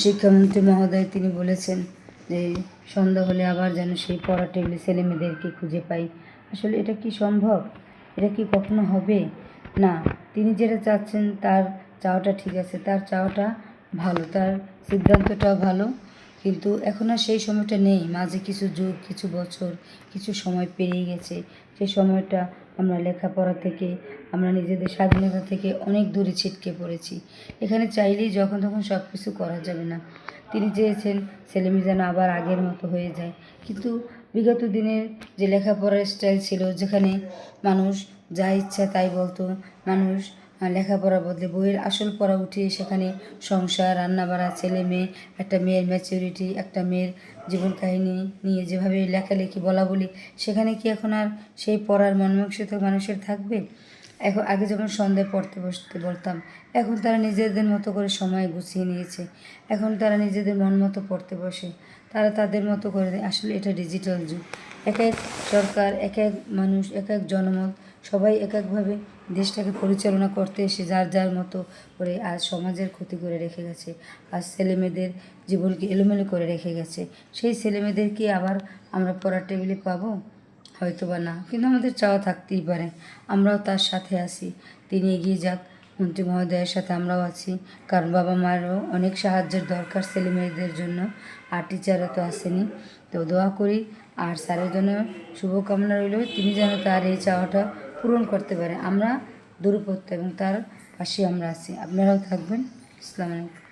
শিক্ষামন্ত্রী মহোদয় তিনি বলেছেন যে সন্ধ্যা হলে আবার যেন সেই পড়ার টেবিলে ছেলেমেয়েদেরকে খুঁজে পাই। আসলে এটা কি সম্ভব? এটা কি কখনো হবে? না, তিনি যেটা চাচ্ছেন তার চাওয়াটা ঠিক আছে, তার চাওয়াটা ভালো, তার সিদ্ধান্তটাও ভালো, কিন্তু এখন আর সেই সময়টা নেই। মাঝে কিছু যুগ, কিছু বছর, কিছু সময় পেরিয়ে গেছে। সেই সময়টা আমরা লেখাপড়া থেকে, আমরা নিজেদের স্বাধীনতা থেকে অনেক দূরে ছিটকে পড়েছি। এখানে চাইলেই যখন তখন সব কিছু করা যাবে না। তিনি চেয়েছেন ছেলেমেয়ে যেন আবার আগের মতো হয়ে যায়, কিন্তু বিগত দিনের যে লেখাপড়ার স্টাইল ছিল, যেখানে মানুষ যা ইচ্ছা তাই বলতো, মানুষ লেখাপড়ার বদলে বইয়ের আসল পড়া উঠিয়ে সেখানে সংসার, রান্নাবাড়া, ছেলে মেয়ে, একটা মেয়ের ম্যাচুরিটি, একটা মেয়ের জীবন কাহিনী নিয়ে যেভাবে লেখালেখি বলা বলি, সেখানে কি এখন আর সেই পড়ার মনমানসিকতা মানুষের থাকবে? এখন আগে যেমন সন্ধ্যায় পড়তে বসতে বলতাম, এখন তারা নিজেদের মতো করে সময় গুছিয়ে নিয়েছে। এখন তারা নিজেদের মন মতো পড়তে বসে, তারা তাদের মতো করে দেয়। আসলে এটা ডিজিটাল যুগ। এক এক সরকার, এক এক মানুষ, এক এক জনমত, সবাই এক একভাবে দেশটাকে পরিচালনা করতে এসে যার যার মতো করে আজ সমাজের ক্ষতি করে রেখে গেছে। আজ ছেলেমেয়েদের জীবনকে এলোমেলো করে রেখে গেছে। সেই ছেলেমেয়েদেরকে আবার আমরা পড়ার টেবিলে পাবো? হয়তো বা না, কিন্তু আমাদের চাওয়া থাকতেই পারে। আমরাও তার সাথে আছি, তিনি এগিয়ে যাক। মন্ত্রী মহোদয়ের সাথে আমরাও আছি, কারণ বাবা মায়েরও অনেক সাহায্যের দরকার ছেলে মেয়েদের জন্য, আর টিচাররা তো আসেনি। তো দোয়া করি, আর স্যারের জন্য শুভকামনা রইল, তিনি যেন তার এই চাওয়াটা পূরণ করতে পারে। আমরা দূরপত্য এবং তার পাশে আমরা আছি। আপনারাও থাকবেন। আসসালামু আলাইকুম।